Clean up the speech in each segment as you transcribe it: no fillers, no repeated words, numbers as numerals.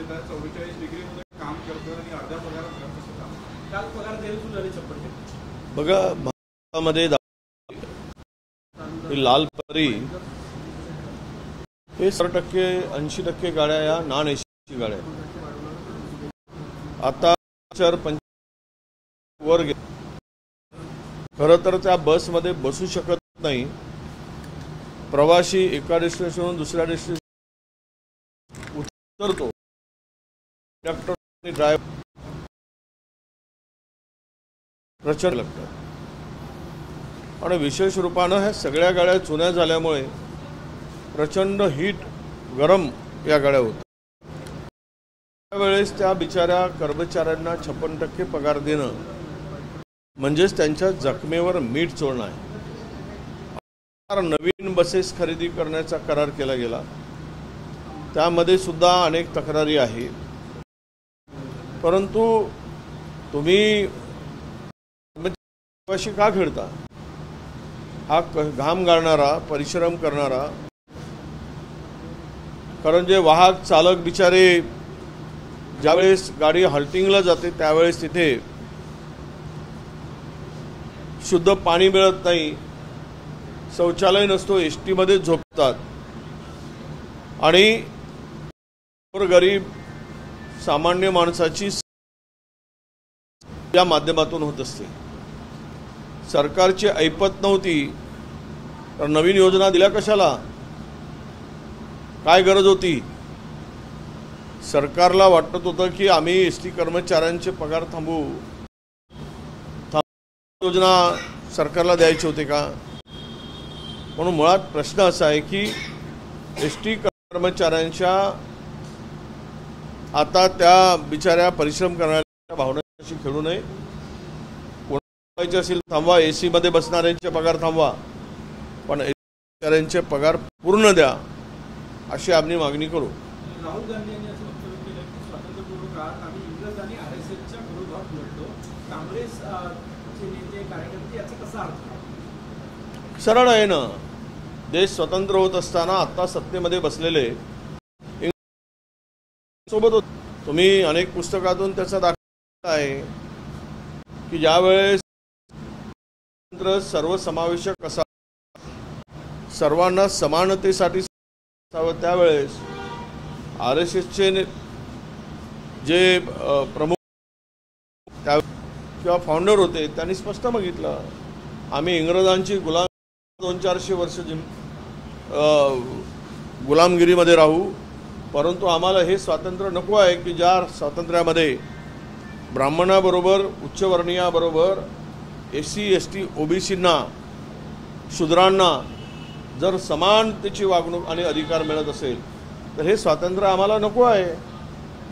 देत आहे, 44 डिग्रीमध्ये काम करतात आणि अर्ध्या पगारात काम करतात. काल पगार द्यायला सुरू झाले 56%. बघा, भारतामध्ये लाल परी हे 80% गाड्या या नॉन एसी गाड्या. आता वर खरं तर त्या बसमध्ये बसू शकत नाही. प्रवासी एका डेस्टिनेशनवरून दुसऱ्या डेस्टिनेशन उतरतो, कंडक्टर आणि ड्रायव्हर प्रचंड लागतात. आणि विशेष रूपानं ह्या सगळ्या गाड्या जुन्या झाल्यामुळे प्रचंड हीट गरम या गाड्या होतात. त्यावेळेस त्या बिचाऱ्या कर्मचाऱ्यांना 56% पगार देणं म्हणजेच त्यांच्या जखमेवर मीठ चोळणं आहे. नवीन बसेस खरेदी करण्याचा करार केला गेला, त्यामध्ये सुद्धा अनेक तक्रारी आहे. परंतु तुम्ही का खेळता? हा घाम गाळणारा, परिश्रम करणारा, कारण जे वाहक चालक बिचारे ज्यावेळेस गाडी हॉल्टिंगला जाते त्यावेळेस तिथे शुद्ध पाणी मिळत नाही, शौचालय नसतो, एसटी मध्ये झोपतात आणि गरीब सामान्य माणसाची या माध्यमातून होत असते. सरकारची ऐपत नव्हती तर नवीन योजना दिल्या कशाला? काय गरज होती? सरकारला वाटत होतं की आम्ही एसटी कर्मचाऱ्यांचे पगार थांबवू, योजना सरकारला द्यायची होते का? म्हणून मुळात प्रश्न असा आहे की एसटी कर्मचाऱ्यांच्या आता त्या बिचाऱ्या परिश्रम करणाऱ्या भावनांशी खेळू नये. कोणाचे असेल थांबवा, एसी मध्ये बसणाऱ्यांचे पगार थांबवा, पण कर्मचाऱ्यांचे पगार पूर्ण द्या अशी आम्ही मागणी करू. राहुल गांधी यांनी असं वक्तव्य केलं की स्वातंत्र्यपूर्व काळात आम्ही इंग्रज आणि आरएसएसच्या विरोधात लढलो. काँग्रेसचे नेते कार्यकर्ते याचा कसा अर्थ? सरळ आहे ना. देश स्वतंत्र होत असताना आता सत्तेमध्ये बसलेले सोबत होते. तुम्ही अनेक पुस्तकातून त्याचा दाखला आहे की ज्यावेळेस सर्वसमावेशक असा, सर्वांना समानतेसाठी त्यावेळेस आरएसएसचे जे प्रमुख किंवा फाउंडर होते त्यांनी स्पष्ट बघितलं, आम्ही इंग्रजांची 200-400 वर्ष गुलामगिरीमध्ये राहू, परंतु आम्हाला हे स्वातंत्र्य नको आहे की ज्या स्वातंत्र्यामध्ये ब्राह्मणाबरोबर, उच्चवर्णीयाबरोबर, एससी एसटी ओबीसींना, शूद्रांना जर समानतेची वागणूक आणि अधिकार मिळत असेल तर हे स्वातंत्र्य आम्हाला नको आहे.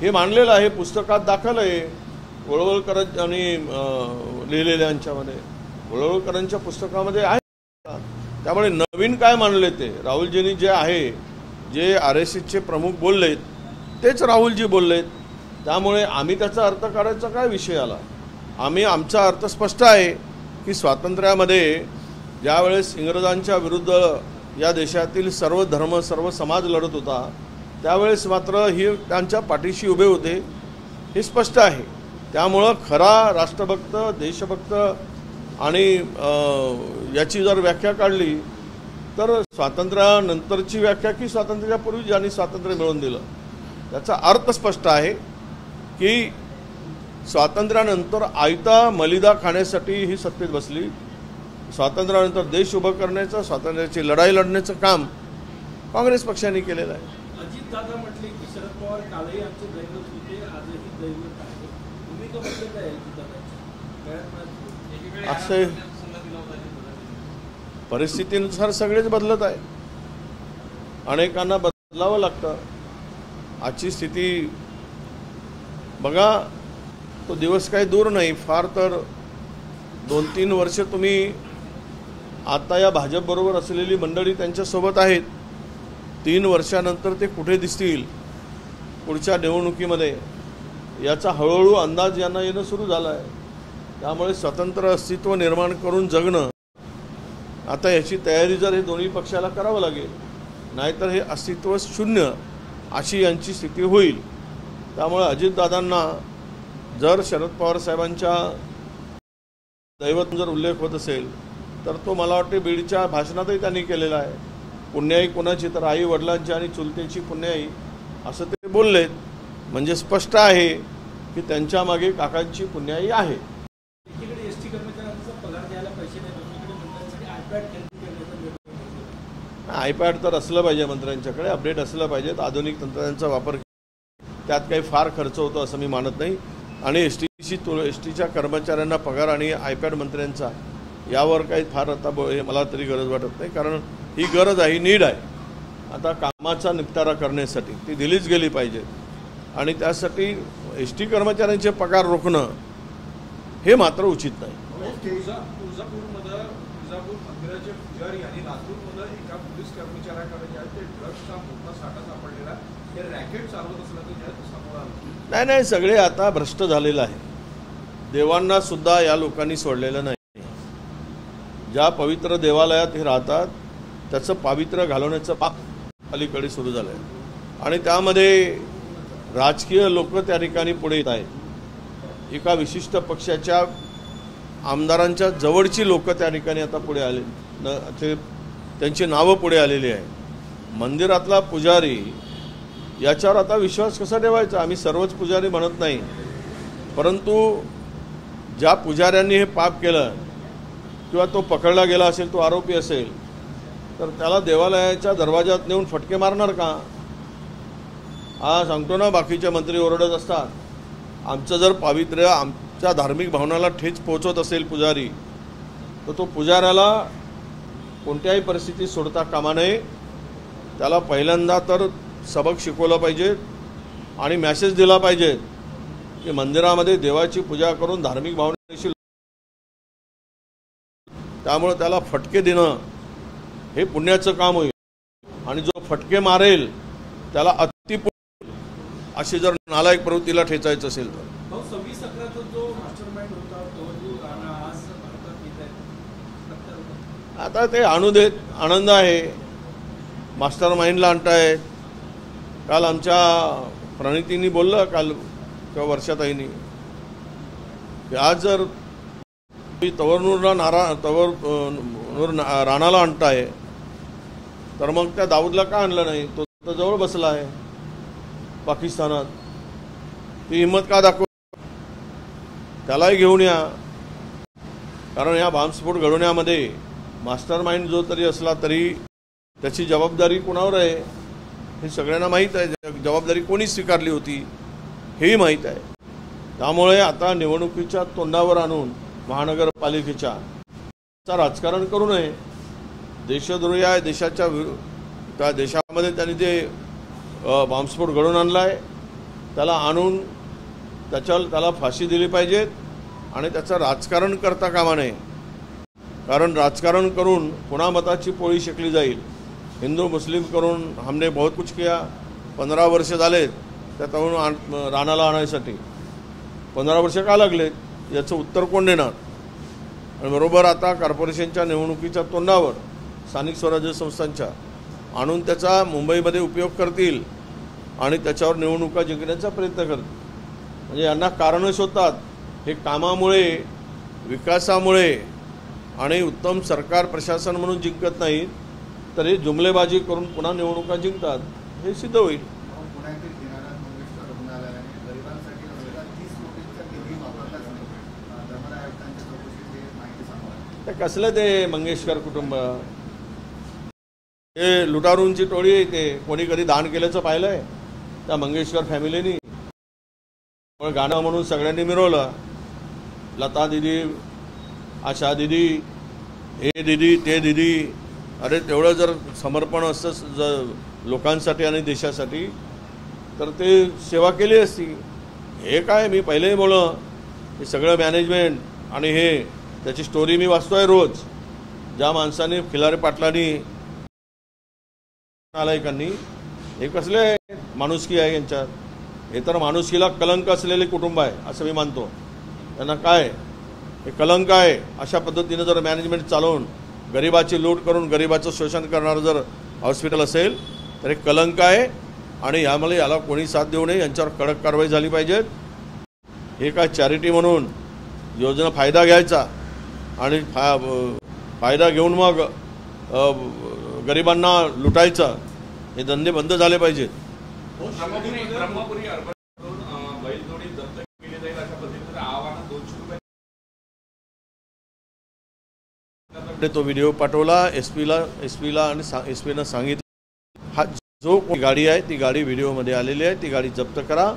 हे मानलेलं आहे, पुस्तकात दाखल आहे. वळवळकर आणि लिहिलेल्यांच्यामध्ये, वळवळकरांच्या पुस्तकामध्ये आहे. त्यामुळे नवीन काय मानले ते राहुलजींनी जे आहे, जे आरएसएसचे प्रमुख बोललेत तेच राहुलजी बोललेत. त्यामुळे आम्ही त्याचा अर्थ काढायचा काय विषय आला? आमचा अर्थ स्पष्ट आहे की स्वातंत्र्यामध्ये ज्यावेळेस इंग्रजांच्या विरुद्ध या देशातील सर्व धर्म, सर्व समाज लढत होता, त्यावेळेस मात्र ही त्यांच्या पाठीशी उभे होते, हे स्पष्ट आहे. त्यामुळं खरा राष्ट्रभक्त, देशभक्त आणि याची जर व्याख्या काढली तर स्वातंत्र्यानंतरची व्याख्या की स्वातंत्र्यापूर्वी ज्यांनी स्वातंत्र्य मिळवून दिलं, त्याचा अर्थ स्पष्ट आहे की स्वातंत्र्यानंतर आयता मलिदा खाण्यासाठी ही सत्तेत बसली. स्वातंत्र्यानंतर देश उभं करण्याचं, स्वातंत्र्याची लढाई लढण्याचं काम काँग्रेस पक्षाने केलेलं आहे. अजित दादा म्हटले की शरद पवार कालही आमचे दैवत होते, आजही दैवत आहे. भूमिका बदलत आहे असे परिस्थितीनुसार सगळेच बदलत आहे. अनेकांना बदलावं लागतं. आजची स्थिती बघा, तो दिवस काही दूर नाही. फार तर 2-3 वर्ष तुम्ही आता या भाजपबरोबर असलेली मंडळी त्यांच्यासोबत आहेत. 3 वर्षानंतर ते कुठे दिसतील पुढच्या निवडणुकीमध्ये याचा हळूहळू अंदाज यांना येणं सुरू झाला आहे. त्यामुळे स्वतंत्र अस्तित्व निर्माण करून जगणं, आता याची तयारी जर हे दोन्ही पक्षाला करावं लागेल, नाहीतर हे अस्तित्व शून्य अशी यांची स्थिती होईल. त्यामुळे अजितदादांना जर शरद पवार साहेबांच्या दैवत जर उल्लेख होत असेल तर तो मला वाटते बीडच्या भाषणातही त्यांनी केलेला आहे. पुण्याई कोणाची तर आई वडिलांची आणि चुलतेची पुण्याई असं ते बोललेत. म्हणजे स्पष्ट आहे की त्यांच्या मागे काकांची पुण्याई आहे. एकीकडे एसटी कर्मचाऱ्यांचा पगार द्यायला पैसे नाही, दुसरीकडे मंत्र्यांसाठी आयपॅड खरेदी करण्याचा निर्णय. आयपॅड तर असलं पाहिजे मंत्र्यांच्याकडे, अपडेट असलं पाहिजेत, आधुनिक तंत्रज्ञानाचा वापर. त्यात काही फार खर्च होतो असं मी मानत नाही. आणि एसटीच्या कर्मचाऱ्यांना पगार आणि आयपॅड मंत्र्यांचा यावर काही फार आता मला तरी गरज वाटत नाही. कारण ही गरज आहे, ही नीड आहे. आता कामाचा निपटारा करण्यासाठी ती दिलीच गेली पाहिजे. आणि त्यासाठी एसटी कर्मचाऱ्यांचे पगार रोखणं हे मात्र उचित नाही. तुळजापूरमध्ये मंदिराचे पुजारी आणि लातूरमध्ये एका पोलीस कर्मचाऱ्याकडे ते ड्रग्सचा मोठा साठा सापडलेला हे रॅकेट चालवत असल्याचं समोर आलं. नाही, सगळे आता भ्रष्ट झालेलं आहे. देवांना सुद्धा या लोकांनी सोडलेलं नाही. ज्या पवित्र देवालयात हे राहतात त्याचं पावित्र्य घालवण्याचं पाप अलीकडे सुरू झालं आहे. आणि त्यामध्ये राजकीय लोक त्या ठिकाणी पुढे येत आहेत. एका विशिष्ट पक्षाच्या आमदारांच्या जवळची लोक त्या ठिकाणी आता पुढे आले, त्यांची नावं पुढे आलेली आहे. मंदिरातला पुजारी याच्यावर आता विश्वास कसा ठेवायचा? आम्ही सर्वच पुजारी म्हणत नाही, परंतु ज्या पुजाऱ्यांनी हे पाप केलं किंवा तो पकडला गेला असेल, तो आरोपी असेल, तर त्याला देवालयाच्या दरवाजात नेऊन फटके मारणार का? हा सांगतो ना, बाकीचे मंत्री ओरडत असतात. आमचं जर पावित्र्य, आमच्या धार्मिक भावनाला ठेच पोहोचत असेल पुजारी, तर तो पुजाऱ्याला कोणत्याही परिस्थितीत सोडता कामा नये. त्याला पहिल्यांदा तर सबक शिकवलं पाहिजे आणि मॅसेज दिला पाहिजे की मंदिरामध्ये देवाची पूजा करून धार्मिक भावनेशी, त्यामुळे त्याला फटके देणं हे पुण्याचं काम होईल. आणि जो फटके मारेल त्याला अशी जर नालायक प्रवृत्तीला ठेचायचं असेल तर. 26-11चा जो मास्टरमाइंड होता तो राणा आज भारतात येत आहे. आता ते आणू देत, आनंद आहे. मास्टर माइंडला आणतायत. काल आमच्या प्रणितींनी बोललं, काल किंवा वर्षाताईंनी, की आज जर तवरनूर राणाला आणताय तर मग त्या दाऊदला का आणलं नाही? तो तर जवळ बसला आहे पाकिस्तानात. ती हिंमत का दाखव? त्यालाही घेऊन या. कारण या बॉम्बस्फोट घडवण्यामध्ये मास्टर माइंड जो तरी असला तरी त्याची जबाबदारी कोणावर आहे हे सगळ्यांना माहीत आहे. जबाबदारी कोणी स्वीकारली होती हेही माहीत आहे. त्यामुळे आता निवडणुकीच्या तोंडावर आणून महानगरपालिकेच्या राजकारण करू नये. देशद्रोही आहे. त्या देशामध्ये त्यांनी जे बॉम्बस्फोट घडवून आणला आहे त्याला आणून त्याला फाशी दिली पाहिजे आणि त्याचं राजकारण करता कामा नये. कारण राजकारण करून पुन्हा मताची पोळी शेकली जाईल. हिंदू मुस्लिम करून हमने बहुत कुछ किया. 15 वर्ष झालेत त्या तरुण राणाला आणायसाठी. 15 वर्ष का लागलेत याचं उत्तर कोण देणार? आणि बरोबर आता कॉर्पोरेशनच्या निवडणुकीच्या तोंडावर स्थानिक स्वराज्य संस्थांच्या आणून त्याचा मुंबईमध्ये उपयोग करतील आणि त्याच्यावर निवडणुका जिंकण्याचा प्रयत्न करतील. म्हणजे यांना कारणं शोधतात. हे कामामुळे, विकासामुळे आणि उत्तम सरकार प्रशासन म्हणून जिंकत नाहीत, तर हे जुमलेबाजी करून पुन्हा निवडणुका जिंकतात हे सिद्ध होईल. ते कसलं ते मंगेशकर कुटुंब, हे लुटारूंची टोळी आहे. ते कोणी कधी दान केल्याचं पाहिलं आहे त्या मंगेशकर फॅमिलीनी? गाणं म्हणून सगळ्यांनी मिरवलं. लता दिदी, आशा दिदी, हे दिदी, ते दिदी. अरे तेवढं जर समर्पण असतं लोकांसाठी आणि देशासाठी तर ते सेवा केली असती. हे काय, मी पहिलेही बोललं, हे सगळं मॅनेजमेंट आणि हे त्याची स्टोरी मी वाचतोय रोज. ज्या माणसाने खिलारे पाटलांनी, नालायकांनी, हे कसले माणुसकी आहे यांच्यात? हे तर माणुसकीला कलंक असलेले कुटुंब आहे असं मी मानतो. त्यांना काय हे कलंक आहे? अशा पद्धतीने जर मॅनेजमेंट चालवून गरिबाची लूट करून गरिबाचं शोषण करणारं जर हॉस्पिटल असेल तर हे कलंक आहे. आणि यामुळे याला कोणी साथ देऊ नये, यांच्यावर कडक कारवाई झाली पाहिजे। हे काय चॅरिटी म्हणून योजना फायदा घ्यायचा आणि फायदा घेऊन मग गरिबांना लुटायचं, हे धंदे बंद झाले पाहिजेत। ब्रह्मपुरी अर्बन बैलजोडी जप्त केली जाईल अशा पद्धतीचं आवाहन 200 रुपये तो व्हिडिओ पाठवला एसपीला आणि एसपीनं सांगितलं हा जो गाडी आहे ती गाडी व्हिडिओमध्ये आलेली आहे, ती गाडी जप्त करा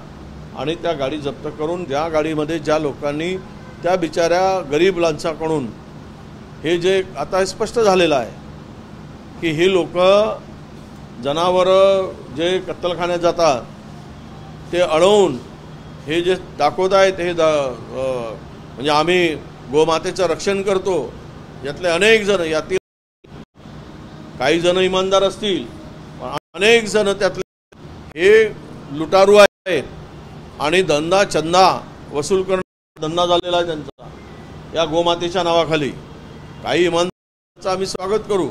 आणि त्या गाडी जप्त करून ज्या गाडीमध्ये ज्या लोकांनी त्या बिचाऱ्या गरीब लांचाकडून हे जे आता स्पष्ट झालेलं आहे की हे लोक जनावरं जे कत्तलखान्यात जातात ते अडवून हे जे दाखवत आहेत हे म्हणजे आम्ही गोमातेचं रक्षण करतो, यातले अनेक जण, यातील काही जण इमानदार असतील, अनेक जण त्यातले हे लुटारू आहेत आणि चंदा वसूल करणं धंदा झालेला आहे त्यांचा या गोमातेच्या नावाखाली। काही इमानदारांचं आम्ही स्वागत करू।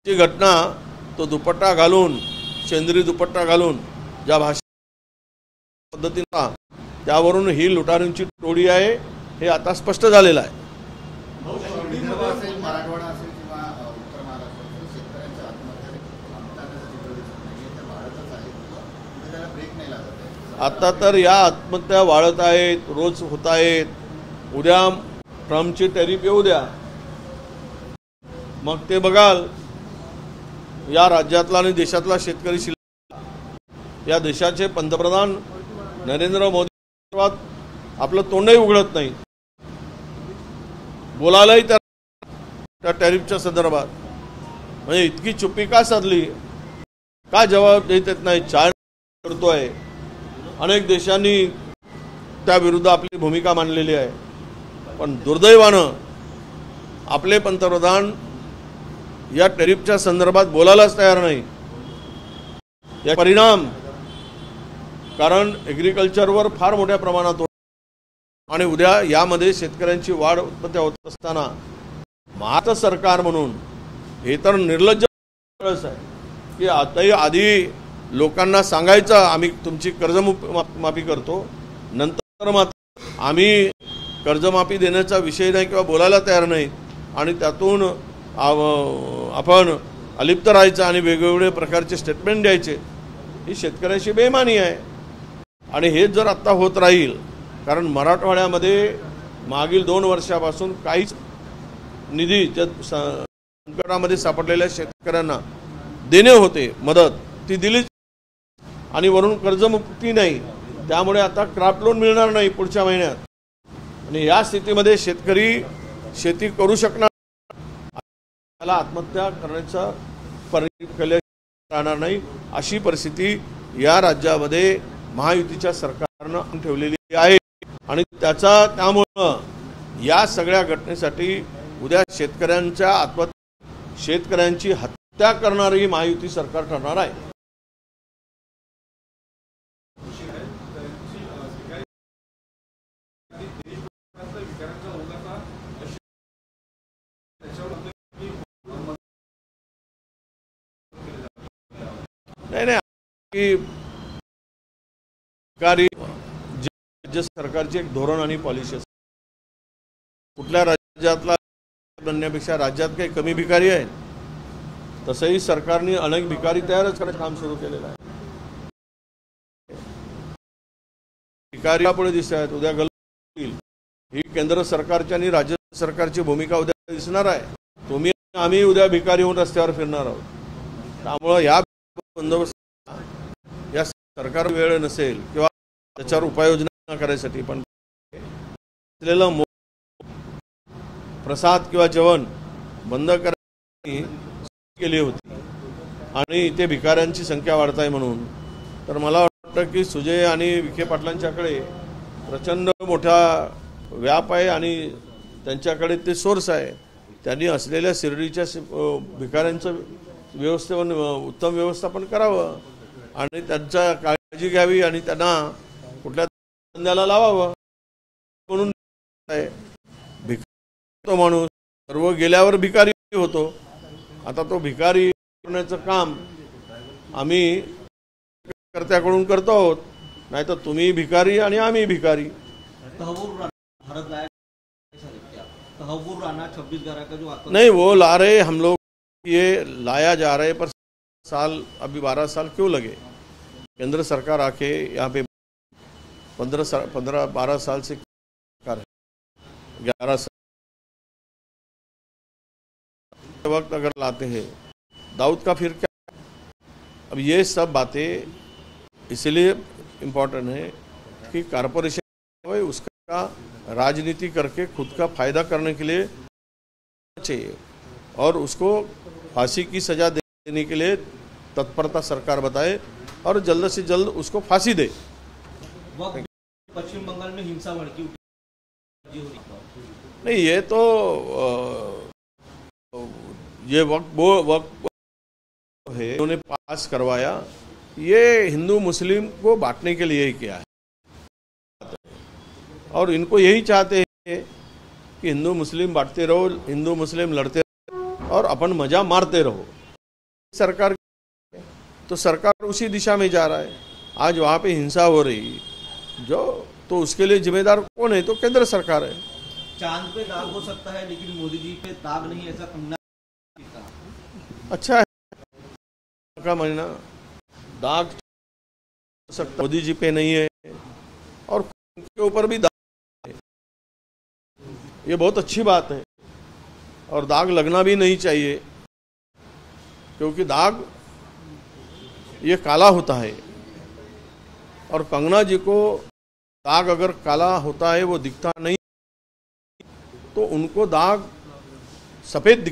ची घटना तो दुपट्टा घालून, सेंद्री दुपट्टा घालून ज्या भाषा पद्धतीने त्यावरून ही लुटारूंची टोळी आहे हे आता स्पष्ट झालेलं आहे। मराठवाडा असेल किंवा उत्तर महाराष्ट्र शेतकऱ्यांच्या आत्महत्या आता तर या आत्महत्या वाढत आहेत, रोज होत आहेत। उद्या ट्रम्पची टॅरिफ येऊ द्या, मग ते बघाल या राज्यातला आणि देशातला शेतकरी शिल्लक। या देशाचे पंतप्रधान नरेंद्र मोदी आपलं तोंडही उघडत नाही, बोलायलाही त्या टॅरिफच्या संदर्भात। म्हणजे इतकी चुप्पी का साधली, का जवाब देत येत नाही? चायना करतोय, अनेक देशांनी त्या विरुद्ध आपली भूमिका मांडलेली आहे, पण दुर्दैवानं आपले पंतप्रधान या टॅरिफच्या संदर्भात बोलायलाच तयार नाही। या परिणाम कारण ॲग्रिकल्चरवर फार मोठ्या प्रमाणात होतो आणि उद्या यामध्ये शेतकऱ्यांची वाढ उत्पत्ती होत असताना महाराष्ट्र सरकार म्हणून हे तर निर्लज्ज आहे की आताही आधी लोकांना सांगायचं आम्ही तुमची कर्जमाफी करतो, नंतर मात्र आम्ही कर्जमाफी देण्याचा विषय नाही किंवा बोलायला तयार नाही आणि त्यातून आपण अलिप्त राहायचं आणि वेगवेगळे प्रकारचे स्टेटमेंट द्यायचे, ही शेतकऱ्याची बेईमानी आहे। आणि हे जर आत्ता होत राहील, कारण मराठवाड्यामध्ये मागील 2 वर्षापासून काहीच निधी त्या संकटामध्ये सापडलेल्या शेतकऱ्यांना देणे होते मदत, ती दिलीच आणि वरून कर्जमुक्ती नाही, त्यामुळे आता क्रॉप लोन मिळणार नाही पुढच्या महिन्यात। आणि या स्थितीमध्ये शेतकरी शेती करू शकणार, त्याला आत्महत्या करण्याचा पर्याय राहणार नाही, अशी परिस्थिती या राज्यामध्ये महायुतीच्या सरकारनं ठेवलेली आहे। आणि त्यामुळं या सगळ्या घटनेसाठी उद्या शेतकऱ्यांची हत्या करणारी महायुती सरकार ठरणार आहे। नाही की राज्य सरकारची एक धोरण आणि पॉलिसी असते। कुठल्या राज्यातला बनण्यापेक्षा राज्यात काही कमी भिकारी आहे, तसंही सरकारने अनेक भिकारी तयारच करण्याचं काम सुरू केलेलं आहे। भिकारी पुढे दिसत आहेत, उद्या गल्लत होईल, ही केंद्र सरकारची आणि राज्य सरकारची भूमिका उद्या दिसणार आहे। आम्ही उद्या भिकारी होऊन रस्त्यावर फिरणार आहोत, त्यामुळं या बंदोबस्त या सरकार वेळ नसेल किंवा त्याच्यावर उपाययोजना करायसाठी, पण असलेलं प्रसाद किंवा जेवण बंद करण्याची केली होती आणि इथे भिकाऱ्यांची संख्या वाढत आहे म्हणून। तर मला वाटतं की सुजय आणि विखे पाटलांच्याकडे प्रचंड मोठा व्याप आहे आणि त्यांच्याकडे ते सोर्स आहे। त्यांनी असलेल्या शिर्डीच्या भिकाऱ्यांचं उत्तम व्यवस्थापन करावं आणि त्यांचा काळजी घ्यावी आणि त्यांना कुठल्या धंद्याला लावावं म्हणून तो माणूस सर्व गेल्यावर भिकारी होतो, आता तो भिकारी करण्याचं काम आम्ही कार्यकर्त्याकडून करतो आहोत, नाही तर तुम्ही भिकारी आणि आम्ही भिकारी. तहव्वुर भारत लाया तहव्वुर राणा 26 11 का जो आता नहीं वो ला रहे हम लोग, ये लाया जा रहे, पर साल अभी 12 साल क्यों लगे? केंद्र सरकार आके यहाँ पे 15-12 साल से सरकार है, 11 साल वक्त अगर लाते हैं दाऊद का फिर क्या? अब ये सब बातें इसलिए इम्पोर्टेंट है कि कारपोरेशन उसका राजनीति करके खुद का फायदा करने के लिए चाहिए और उसको फांसी की सजा देने के लिए तत्परता सरकार बताए और जल्द से जल्द उसको फांसी दे. वक्त पश्चिम बंगाल में हिंसा भड़की उठी नहीं, ये तो ये वक्त है उन्होंने पास करवाया, ये हिंदू मुस्लिम को बांटने के लिए ही किया है और इनको यही चाहते हैं कि हिंदू मुस्लिम बांटते रहो, हिंदू मुस्लिम लड़ते रहो और अपन मजा मारते रहो. सरकार तो सरकार उसी दिशा में जा रहा है. आज वहाँ पे हिंसा हो रही जो, तो उसके लिए जिम्मेदार कौन है? तो केंद्र सरकार है. चांद पे दाग हो सकता है लेकिन मोदी जी पे दाग नहीं, ऐसा कंगना अच्छा है का महीना दाग हो सकता, मोदी जी पे नहीं है और उनके ऊपर भी दाग है. ये बहुत अच्छी बात है और दाग लगना भी नहीं चाहिए, क्योंकि दाग ये काला होता है और कंगना जी को दाग अगर काला होता है वो दिखता नहीं, तो उनको दाग सफ़ेद दिखता